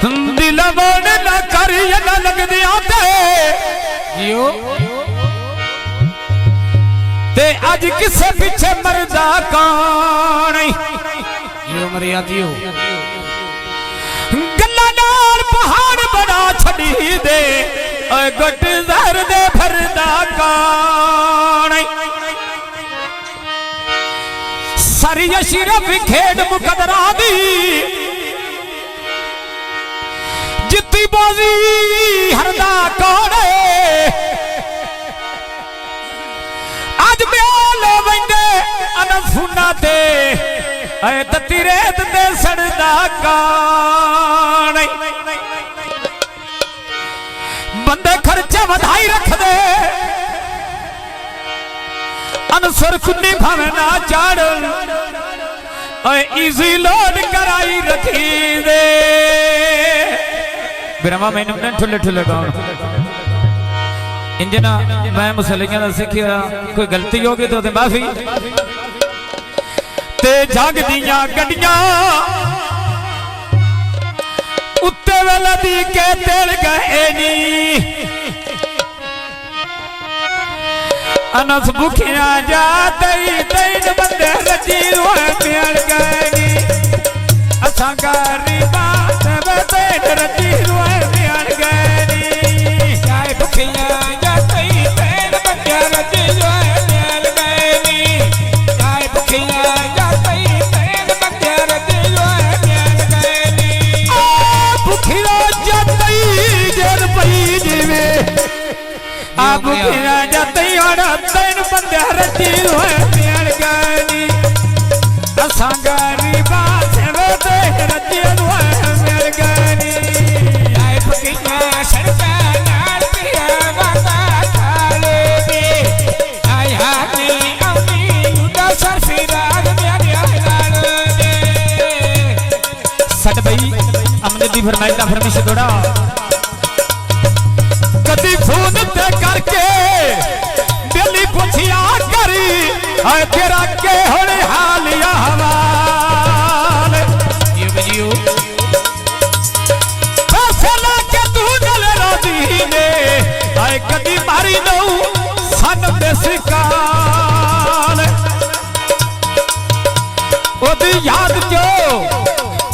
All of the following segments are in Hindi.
दिल मोड़ न कर न लग दिया ते अज किसे पीछे मरदा कौन मरिया गल्ला नाल पहाड़ बड़ा छड़ी दे गुट जहर दे भरदा कौन सारी सिर्फ खेड मुकदरा दी जित्ती बाजी हरदा कौन आज ब्यालो बंदे अनफुना ते तत्ती रेत ते सड़दा कौन बंदे खर्चा वधाई रख दे अनसर कुन्नी भावे ना चाड़ इजी लोड कराई रखी दे बिरमा मैंने ठुले ठुले गाँव इंजना मैं मुसलियां का सिखिया कोई गलती होगी तो माफी ते जग दियां गड्डियां उत्ते वेला दी के तेल गए नी अनस भुखिया जा तीन बंदे रजी मिल गए नी असा गरीबा तीन रजी मिल गए नी चाहे भुखिया जा तीन बंदे रजी मिल गए नी चाहे भुखिया जा तीन बंदे रजी मिल गए नी भुखिया जा तीन पई जीवे आप भुखिया जा तीन बंदे रजी मिल गए नी असा गरीबा रजी मिल गए नी आए भुखिया सड़का नाल पिया बाबा खाले दे आया नी औनी उदा सर फिराग मेरे लाल दे सट भाई अमने दी फरमाइश दा फरमाइश थोड़ा कदी फोन ते करके दिल्ली पुछिया करी आए तेरा के होने हालिया हवाल ये बजियो फैसला के तू दल राजी ने आए कदी मारी दो सन दे सिकाल ओदी याद जो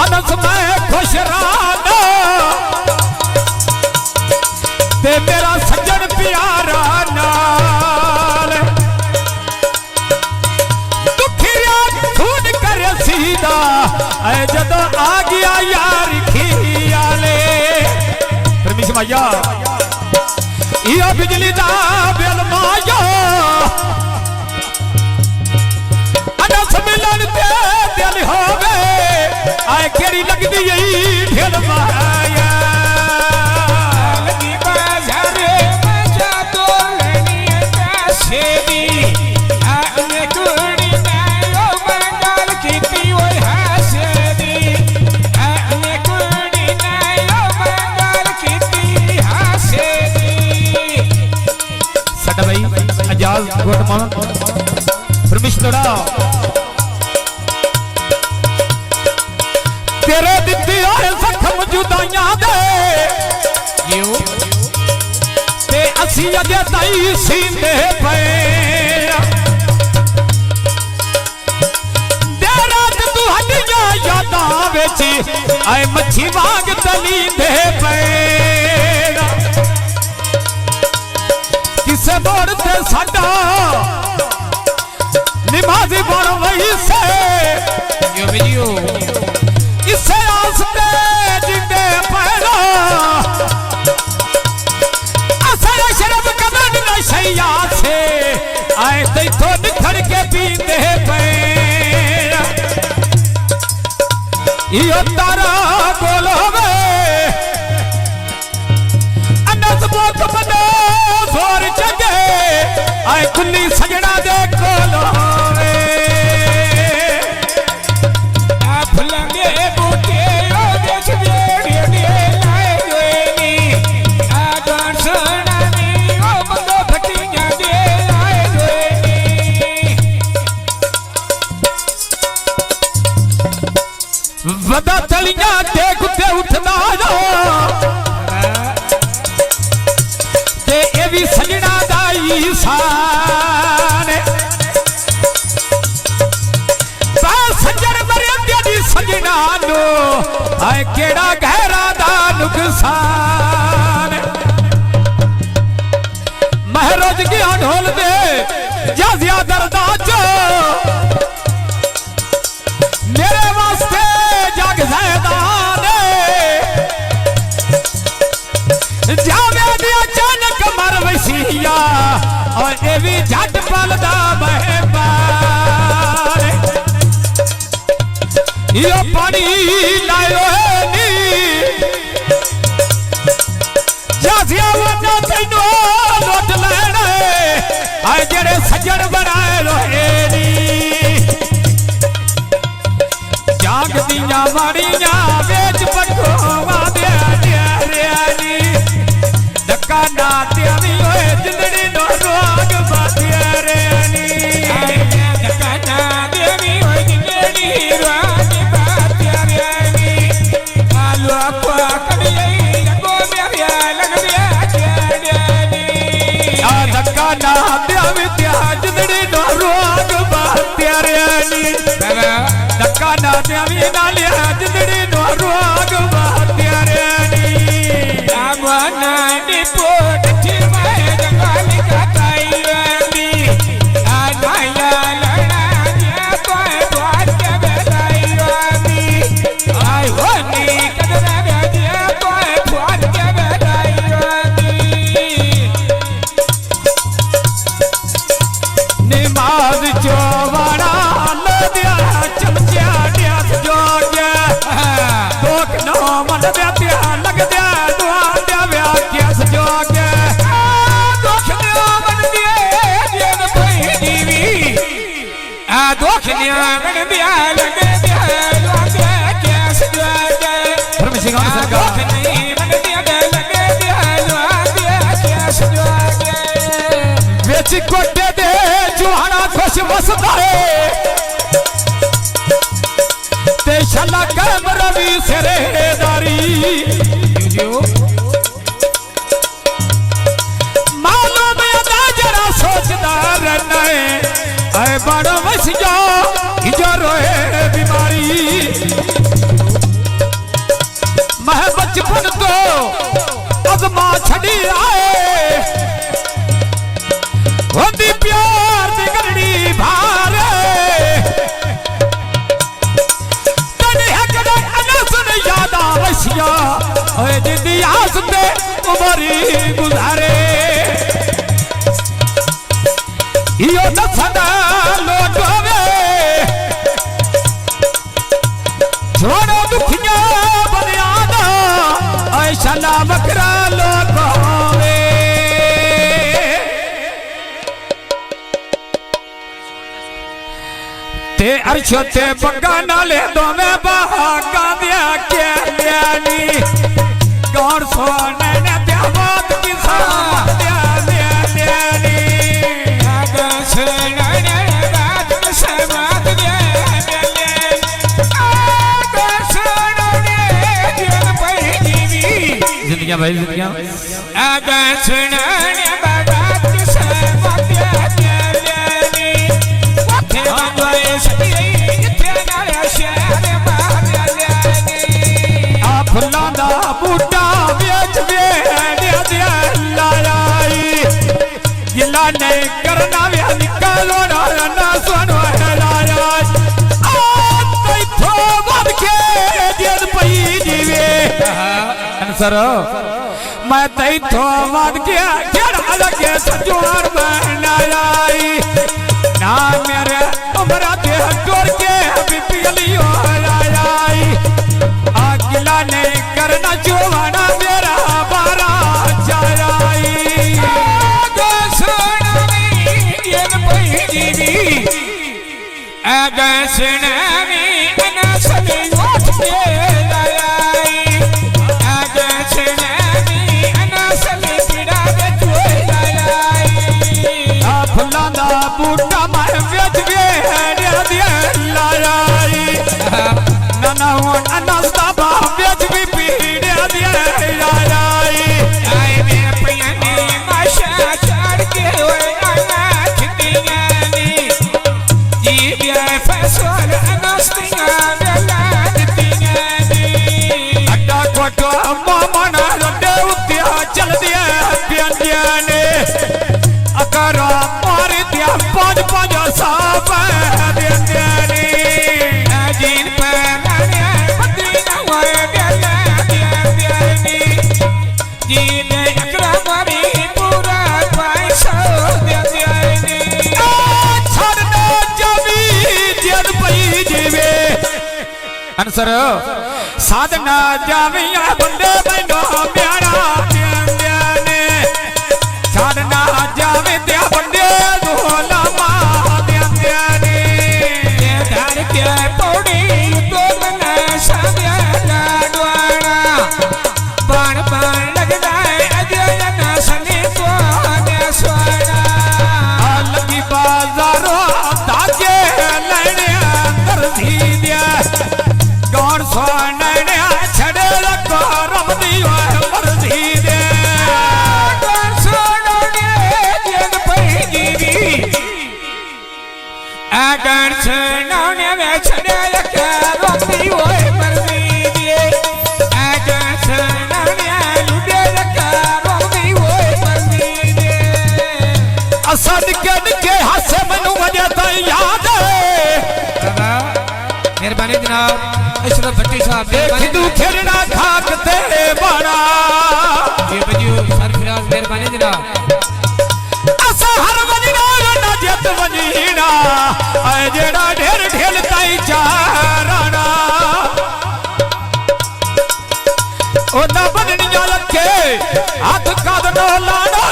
अनस मैं खुश राना ते मेरा सज्जन प्यारा नाल दुखिया खून कर सीधा जदों आ गया यार खियाले परमेश माया ये बिजली दा बिल माया अनस मिलन ते दिल होवे आए केड़ी लगदी यही ढेल माया गोट मान परमिश्वरा तेरे दित्ती होए जख्म जुदाइयां दे ते असी अजे ताई सींदे पे दे रात तू हड्डियां यादां विच आए मच्छी वांग तलींदे पे किसे मोड़ ते साडा निमाज़ी बन वही से यो वीडियो इसे आस ते जिंदे पैदा असल शरफ कदर नशैया से आए तो निखर के पीते पे यो तारा बोलोवे अनस बोक बनो जोर जगे आए खुली सजना दे कोलो फुलंगे बूटे ओ देख बेड़ी लाए नी आ गान सुना नी ओ बंदो फटियां दे आए नी वदा शान सज्जन मरिया दी सजना नो आए केड़ा गहरा दा नुकसान महरोज गया ढोल दे जाजिया दरदा चो मेरे वास्ते जग ज़ैदान जावे दी अचानक मर वसीया और ए भी झट पलदा महबान यो पानी लायो है नी जाजिया वना तैनो लोट लेना आए जेड़े सज्जन बनाए रोए नी जाग दिया माड़िया बेच पटोवा दे नी धक्का ना त्यावी होए जिंदड़ी नो रोग बातिया रे नी धक्का ना देवी होए जिंदड़ी रोग बातिया रे नी आलू को कड़िए लगो मेरिया लग गया नी आ धक्का ना देवी त्या जिंदड़ी नो रोग बातिया रे नी धक्का ना देवी ना लिया जिंदड़ी नो रोग बातिया रे नी आमना नी पोट थी मैं जंगल का ताईवानी आनाया लड़ा दिया कोई बात के बेलाईवानी आई होनी कदरा दिया कोई बात के बेलाईवानी निमाज चोवाड़ा लदिया चमचा दिया जोगे दोक नो मन दिया लग दिया दुआ दिया व्याख्या जोगे दोख नो मन दिया जन कोई दीवी आ दोख नो मन दिया लग दिया दुआ दिया कैस जोगे परमेश्वर का सरकार दोख नहीं मन दिया लग दिया दुआ दिया कैस जोगे वेच कोटे दे जुहाना खुश मसदा है ते शला करम रवि सेरेदारी मालूम अदा जरा सोचदा रहना है ऐ बड़ो वस जा जो रोए बीमारी मह बचपन तो अजमा छड़ी आए होंदी प्यार दी गलड़ी भार ओए जिंदी आसते उमरी गुजारे यो न सदा लोटवे छोड़ो दुखिया बनियादा ऐसा ना मकरा लोटवे ते अर्शो ते बग्गा नाले दो में बहागा दिया के लियानी गौर सोने ने त्यावाद की सामत दिया लियानी आगा सोने ने बात की सामत दिया लियानी आगा सोने ने दिल पर जीवी जिंदगियां भाई जिंदगियां आगा सोने ने बात की सामत दिया लियानी वाथे वाथे सभी जिथे नाले शहर बाहर लियानी आ फुल्लां दा बूटा बेच दिया लायाई गिला नहीं करना वे निकालो ना सुनो लाया आ तैथो वध के दिल पई जीवे आंसर मैं तैथो वध के जेड़ा लगे सजवार बनाई ना मेरे उमरा दे टोर के पिपलियो लायाई आ गिला नहीं करना जोवाना मेरा बारा जाई आगा सुनामी दिल पई जीवी आगा सुनामी अनसली उठ के लायाई आगा सुनामी अनसली पीड़ा दे चोई लायाई आ फुल्लां दा बूटा मैं बेच दिया लायाई ना अनस्ता बेच भी पीड़े दिया लायाई आए में पयने माशा चढ़ के अंसर साधना जाविया बंदे मैनो प्यारा ने साधना जावे त्या बंदे धोला मां ने धर के पौड़ी तो मना साव्या लाडवाना बाण बाण लगदा अजय ना सने तो ने सोना लगी बाजारो दागे लेने अंदर धी दिया गौर सोने ने छड़े लगा रमदी मर्जी दे गौर सोने जग पैगी गौर सोने में छड़े लगा रमदी मर्जी दे गौर सोने लुटे लगा रमदी मर्जी दे असद के हासे मनु वजह तो याद दादा मेहरबानी जनाब इशरफ भट्टी साहब खिदू खेलना खाक ते बना ये बजियो सरफराज मेहरबानी जनाब असा हर वजना ना जत वजीना ऐ जेड़ा ढेर ढेल ताई चाराना ओ ना बननिया लखे हाथ काद नो लाना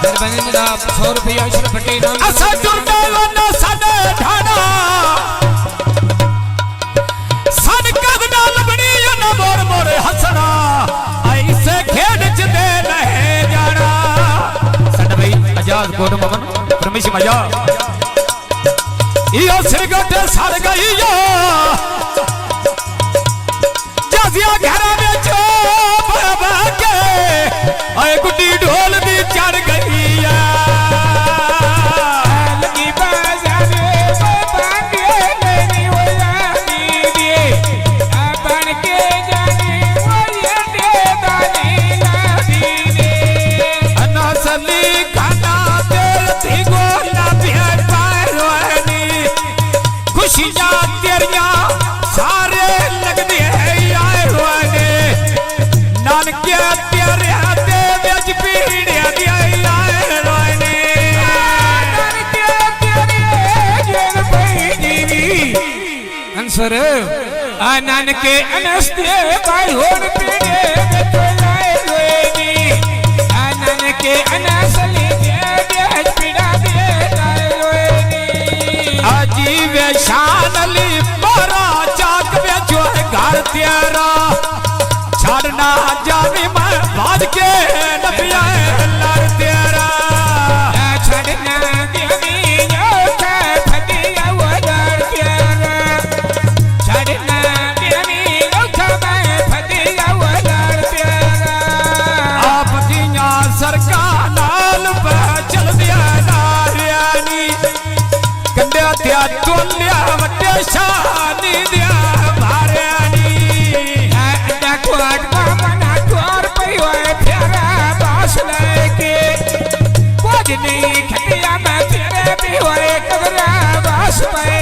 मेहरबानी जनाब 100 रुपया इशरफ भट्टी नाम असा जुर्मे वना सने ढाना हसना ऐसे खेड च दे रहे जाना सड भाई आजाद कोट मगन परमेश मजा यो सिरगट सड़ गई यो जजिया घर में जो भागे ऐ गुड्डी ढोल भी चढ़ गई है लगी बाजार में बांगे लेनी हो जानी दे बन के खुशियां तेरिया सारे लगदे आए रोने नानके तेरे दे विच पीड़िया दी आए रोने नानके तेरे जेल पैगी अंसर आ नानके अनस्ते भाई होन पीड़े तो आए रोनी आ नानके अनसली दे पीड़ा दे आए रोनी आजीव शानली बारा चाक में जो है घर तेरा छाड़ना जावी मैं भाज के नबिया लड़ तेरा छाड़ना जावी जो है फटिया वो लड़ तेरा छाड़ना जावी जो है फटिया वो लड़ तेरा आप दिया सरकार लाल पे चल दिया नारियानी कंडे त्या टोलिया वटे शानी दिया भारियानी अंडा कोट मना तोर पयो फेरा बास लेके कुछ नहीं खटिया में तेरे भी होए कबरा बास पे